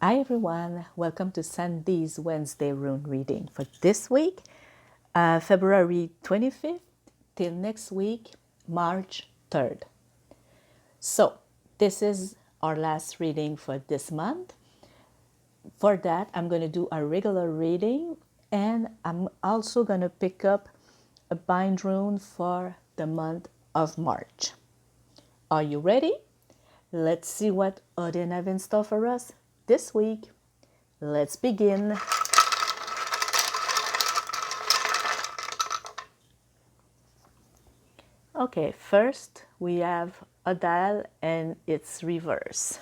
Hi everyone, welcome to Sandy's Wednesday Rune reading for this week, February 25th till next week, March 3rd. So, this is our last reading for this month. For that, I'm going to do a regular reading and I'm also going to pick up a bind rune for the month of March. Are you ready? Let's see what Odin have in store for us this week. Let's begin. Okay, first we have a dial and its reverse.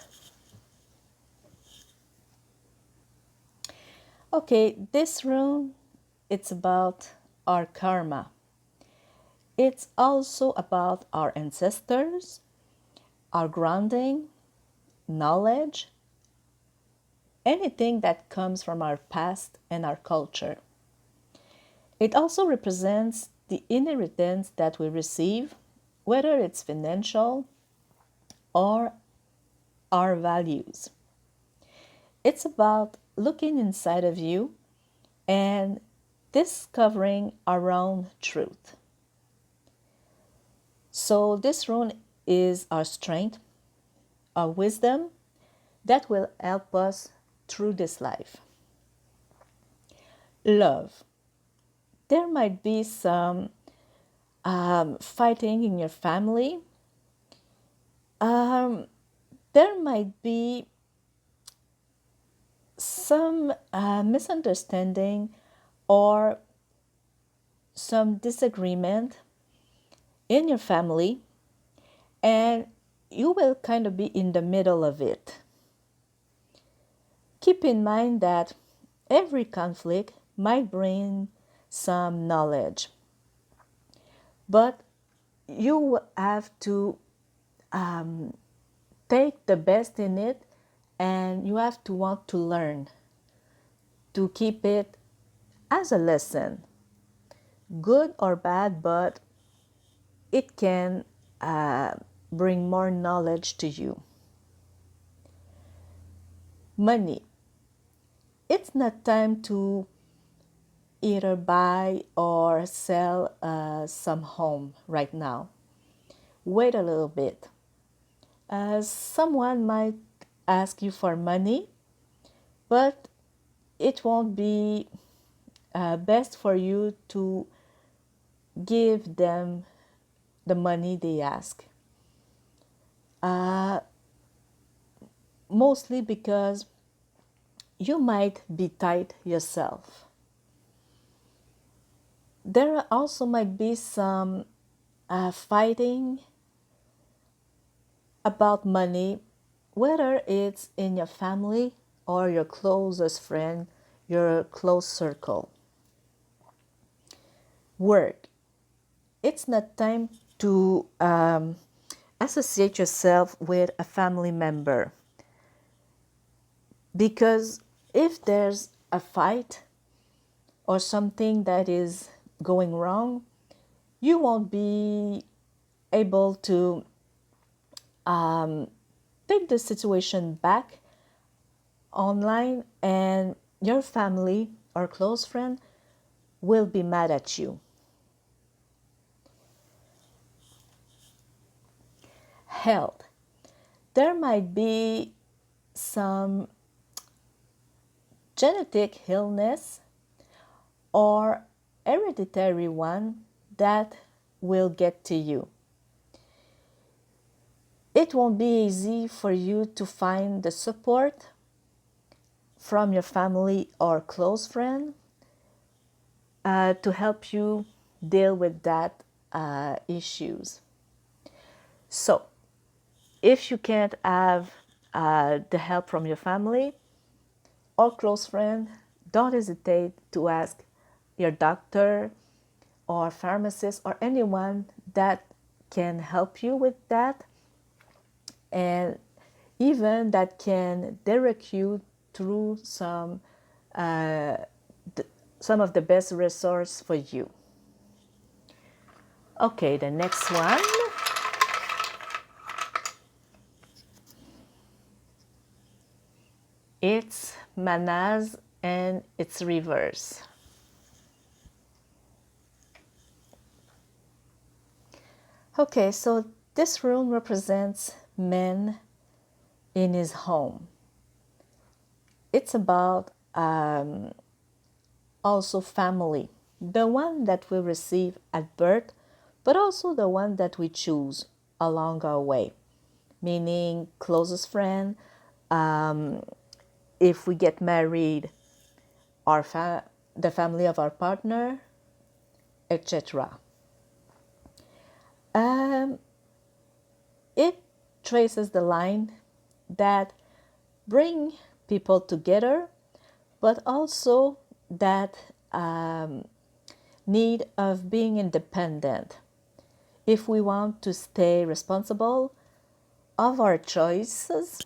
Okay, this rune, it's about our karma. It's also about our ancestors, our grounding, knowledge, anything that comes from our past and our culture. It also represents the inheritance that we receive, whether it's financial or our values. It's about looking inside of you and discovering our own truth. So this rune is our strength, our wisdom that will help us through this life. Love. There might be some fighting in your family. There might be some misunderstanding or some disagreement in your family, and you will kind of be in the middle of it. Keep in mind that every conflict might bring some knowledge, but you have to take the best in it and you have to want to learn to keep it as a lesson, good or bad, but it can bring more knowledge to you. Money. It's not time to either buy or sell some home right now. Wait a little bit. Someone might ask you for money, but it won't be best for you to give them the money they ask. Mostly because you might be tight yourself. There also might be some fighting about money, whether it's in your family or your closest friend, your close circle. Work. It's not time to associate yourself with a family member, because if there's a fight or something that is going wrong, you won't be able to take the situation back online, and your family or close friend will be mad at you. Health. There might be some genetic illness or hereditary one that will get to you. It won't be easy for you to find the support from your family or close friend to help you deal with that issues. So, if you can't have the help from your family or close friend, don't hesitate to ask your doctor or pharmacist or anyone that can help you with that, and even that can direct you through some of the best resource for you. Okay, the next one. It's manas and its reverse. Okay, so this rune represents men in his home. It's about also family, the one that we receive at birth, but also the one that we choose along our way, meaning closest friend, if we get married, the family of our partner, etc. It traces the line that bring people together, but also that need of being independent. If we want to stay responsible of our choices,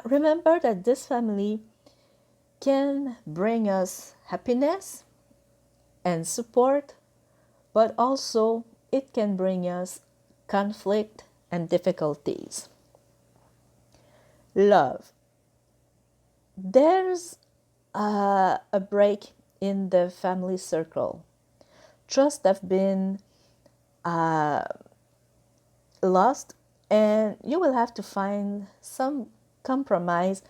remember that this family can bring us happiness and support, but also it can bring us conflict and difficulties. Love. There's a break in the family circle. Trust have been lost, and you will have to find some compromise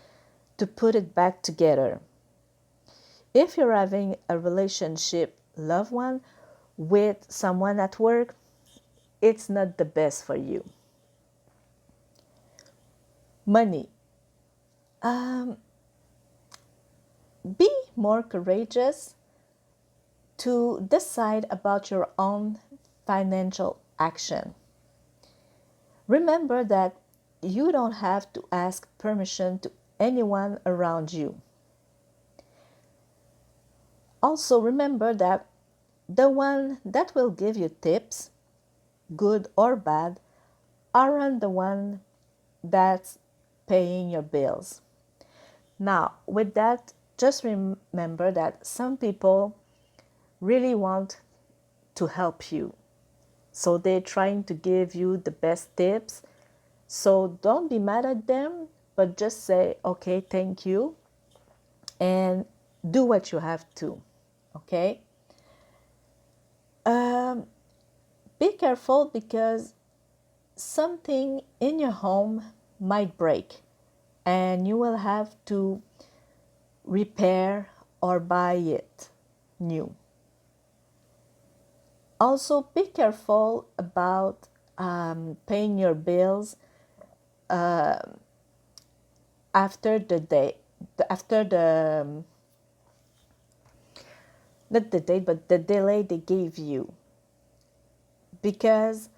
to put it back together. If you're having a relationship, loved one, with someone at work, it's not the best for you. Money. Be more courageous to decide about your own financial action. Remember that you don't have to ask permission to anyone around you. Also, remember that the one that will give you tips, good or bad, aren't the one that's paying your bills. Now, with that, just remember that some people really want to help you. So they're trying to give you the best tips. So don't be mad at them, but just say, okay, thank you, and do what you have to, okay? Be careful because something in your home might break and you will have to repair or buy it new. Also, be careful about paying your bills after the day, after the not the date, but the delay they gave you, because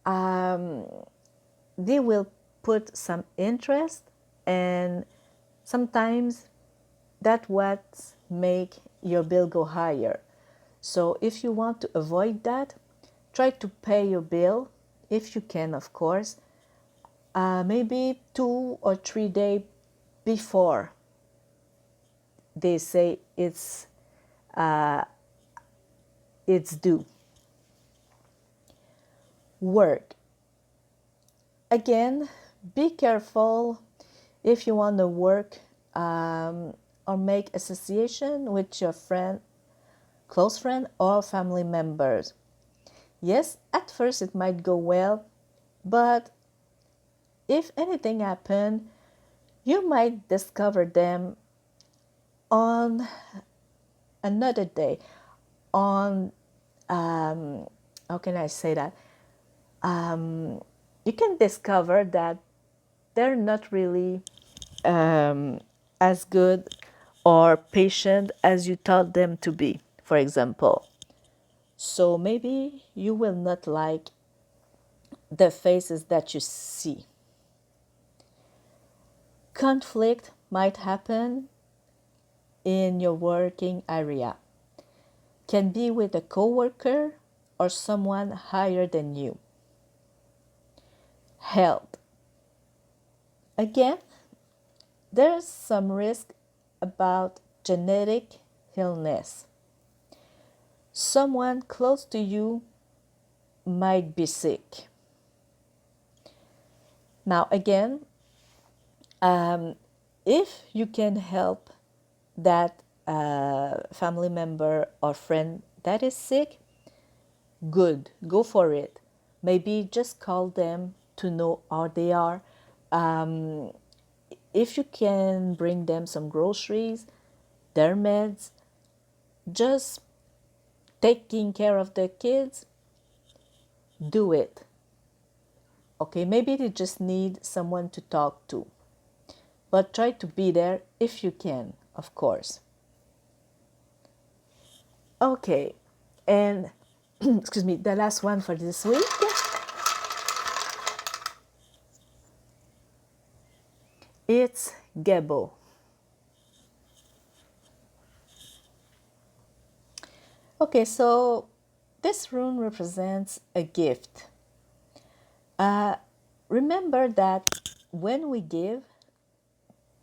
they will put some interest, and sometimes that's what make your bill go higher. So if you want to avoid that, try to pay your bill, if you can, of course, maybe 2 or 3 days before they say it's due. Work. Again, be careful if you want to work or make association with your friend, close friend or family members. Yes, at first it might go well, but if anything happens, you might discover them on another day, on how can I say that? You can discover that they're not really as good or patient as you thought them to be, for example. So maybe you will not like the faces that you see. Conflict might happen in your working area. Can be with a coworker or someone higher than you. Health. Again, there's some risk about genetic illness. Someone close to you might be sick. Now again, If you can help that family member or friend that is sick, good, go for it. Maybe just call them to know how they are. Um, if you can bring them some groceries, their meds, just taking care of the kids, do it. Okay, maybe they just need someone to talk to, but try to be there if you can, of course. Okay, and excuse me, the last one for this week. It's Gebo. Okay, so this rune represents a gift. Remember that when we give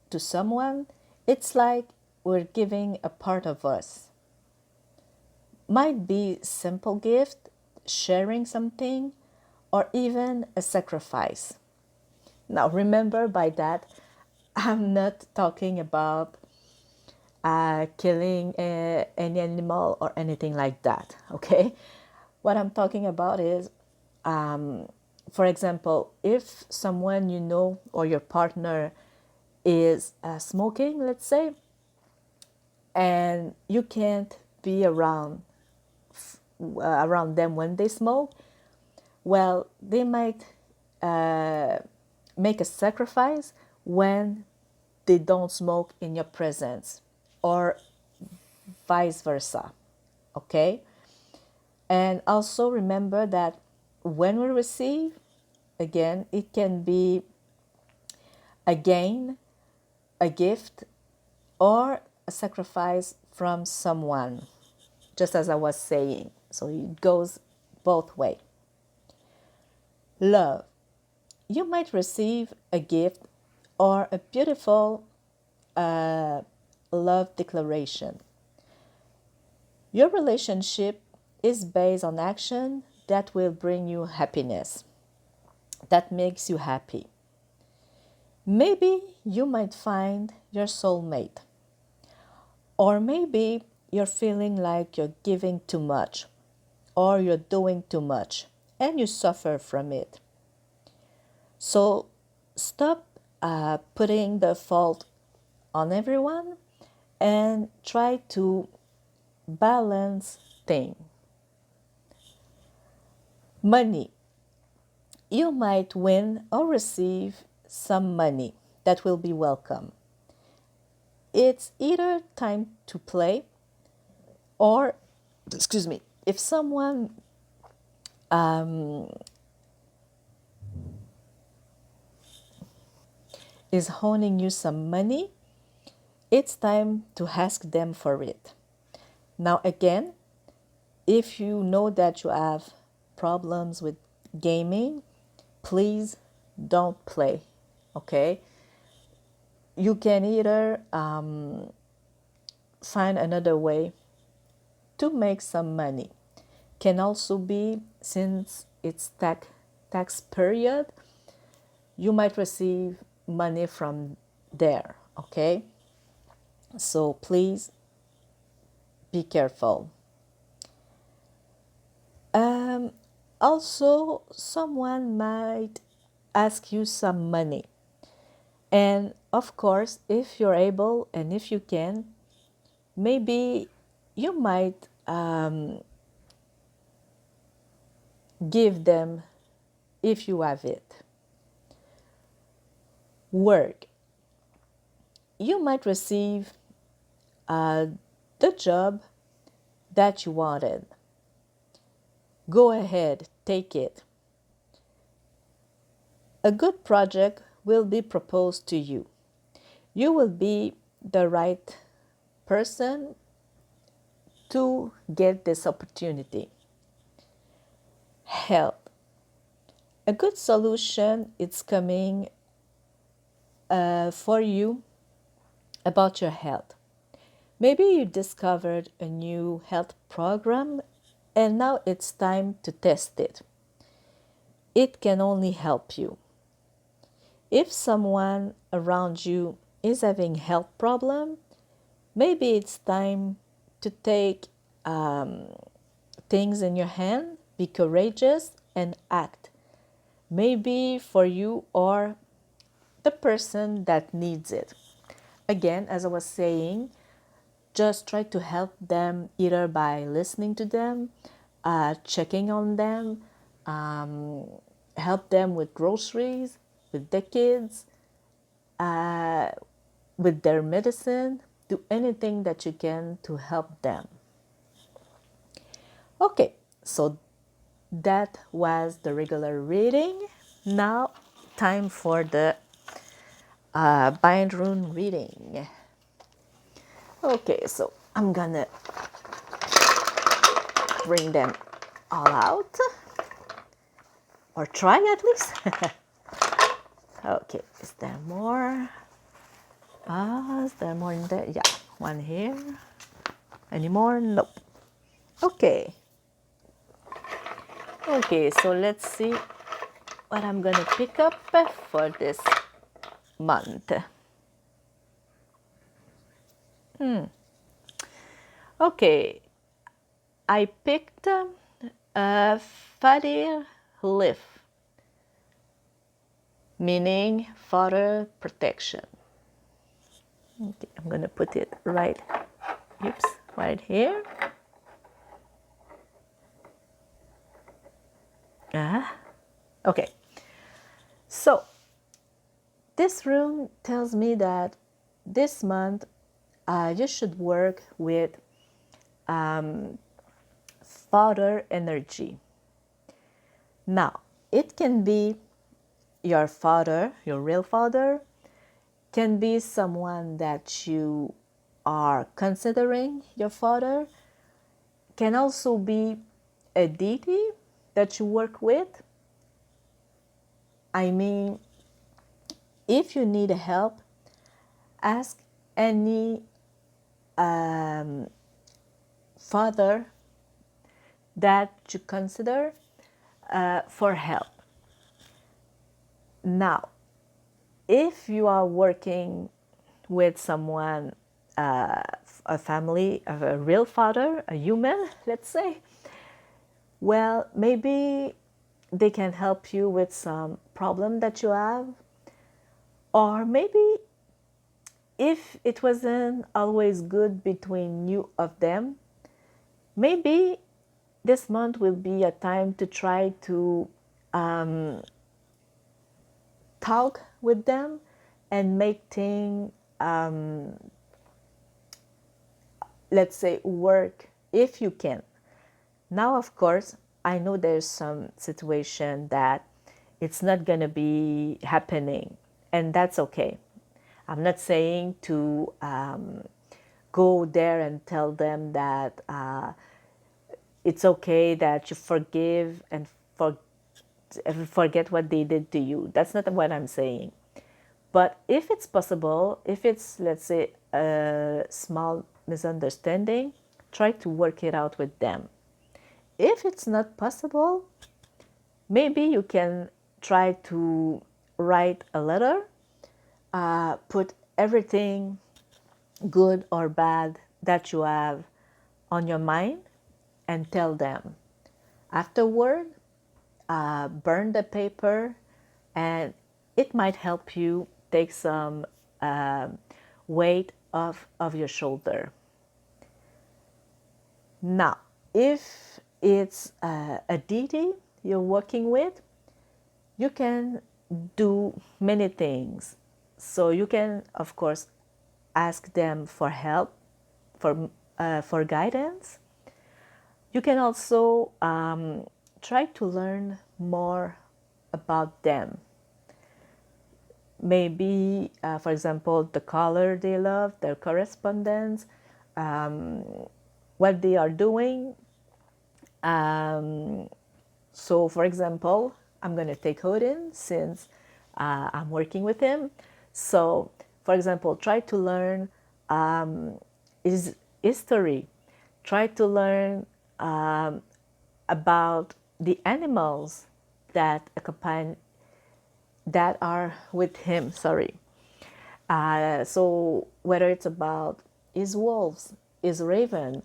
to someone, it's like we're giving a part of us. Might be simple gift, sharing something, or even a sacrifice. Now remember by that, I'm not talking about killing any animal or anything like that, okay? What I'm talking about is, for example, if someone you know or your partner is smoking, let's say, and you can't be around them when they smoke, well, they might make a sacrifice when they don't smoke in your presence, or vice versa. Okay? And also remember that when we receive, again, it can be a gain, a gift, or a sacrifice from someone, just as I was saying. So it goes both ways. Love. You might receive a gift or a beautiful love declaration. Your relationship is based on action that will bring you happiness, that makes you happy. Maybe you might find your soulmate, or maybe you're feeling like you're giving too much or you're doing too much and you suffer from it. So stop putting the fault on everyone and try to balance things. Money. You might win or receive some money that will be welcome. It's either time to play or, excuse me, if someone is owing you some money, it's time to ask them for it. Now, again, if you know that you have problems with gaming, please don't play, okay? You can either find another way to make some money. Can also be, since it's tax period, you might receive money from there, okay? So please be careful. Also, someone might ask you some money. And of course, if you're able and if you can, maybe you might give them if you have it. Work. You might receive the job that you wanted. Go ahead, take it. A good project will be proposed to you. You will be the right person to get this opportunity. Health. A good solution is coming for you about your health. Maybe you discovered a new health program and now it's time to test it. It can only help you. If someone around you is having health problem, maybe it's time to take things in your hand, be courageous and act. Maybe for you or the person that needs it. Again, as I was saying, just try to help them either by listening to them, checking on them, help them with groceries, with their kids, with their medicine. Do anything that you can to help them. Okay, so that was the regular reading. Now, time for the bind rune reading. Okay, so I'm gonna bring them all out, or try at least. Okay, is there more? Is there more in there? Yeah, one here. Any more? Nope. Okay. Okay, so let's see what I'm gonna pick up for this month. Okay, I picked Fađir Hlif, meaning father protection. Okay, I'm gonna put it right here. Okay, so this rune tells me that this month you should work with father energy. Now, it can be your father, your real father, can be someone that you are considering your father, can also be a deity that you work with. I mean, if you need help, ask any father that you consider for help. Now, if you are working with someone, a family, of a real father, a human, let's say, well, maybe they can help you with some problem that you have, or maybe if it wasn't always good between you of them, maybe this month will be a time to try to talk with them and make things, let's say, work if you can. Now, of course, I know there's some situation that it's not going to be happening, and that's okay. I'm not saying to go there and tell them that it's okay that you forgive and forget what they did to you. That's not what I'm saying. But if it's possible, if it's, let's say, a small misunderstanding, try to work it out with them. If it's not possible, maybe you can try to write a letter, put everything good or bad that you have on your mind and tell them. Afterward, burn the paper, and it might help you take some weight off of your shoulder. Now, if it's a deity you're working with, you can do many things. So you can, of course, ask them for help, for guidance. You can also try to learn more about them. Maybe, for example, the color they love, their correspondence, what they are doing. So, for example, I'm going to take Odin since I'm working with him. So, for example, try to learn his history. Try to learn about the animals that accompany, that are with him. Sorry. So whether it's about his wolves, his raven,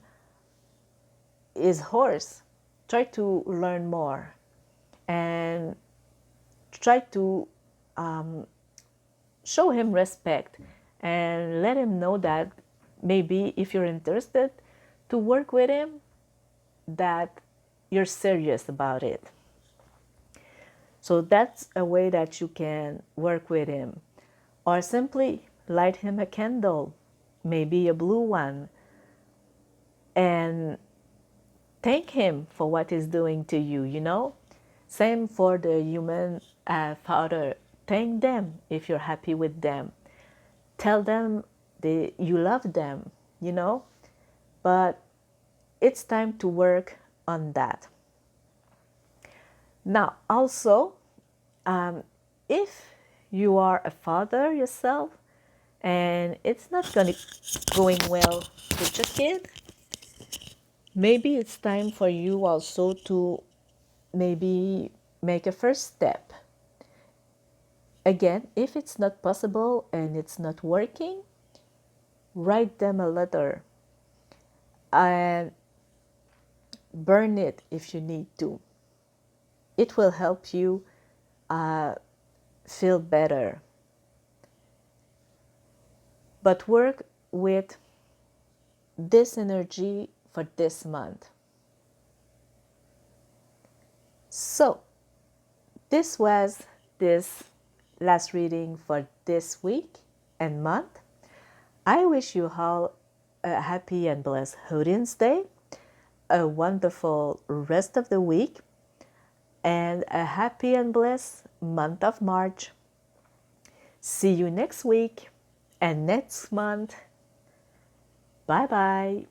his horse, try to learn more and try to show him respect and let him know that maybe if you're interested to work with him, that you're serious about it. So that's a way that you can work with him. Or simply light him a candle, maybe a blue one, and thank him for what he's doing to you, you know? Same for the human father. Thank them if you're happy with them. Tell them you love them, you know? But it's time to work on that. Now, also, if you are a father yourself and it's not going well with your kid, maybe it's time for you also to maybe make a first step. Again, if it's not possible and it's not working, write them a letter and burn it if you need to. It will help you feel better. But work with this energy for this month. So, this was this last reading for this week and month. I wish you all a happy and blessed Hoodians Day, a wonderful rest of the week, and a happy and blessed month of March. See you next week and next month. Bye bye.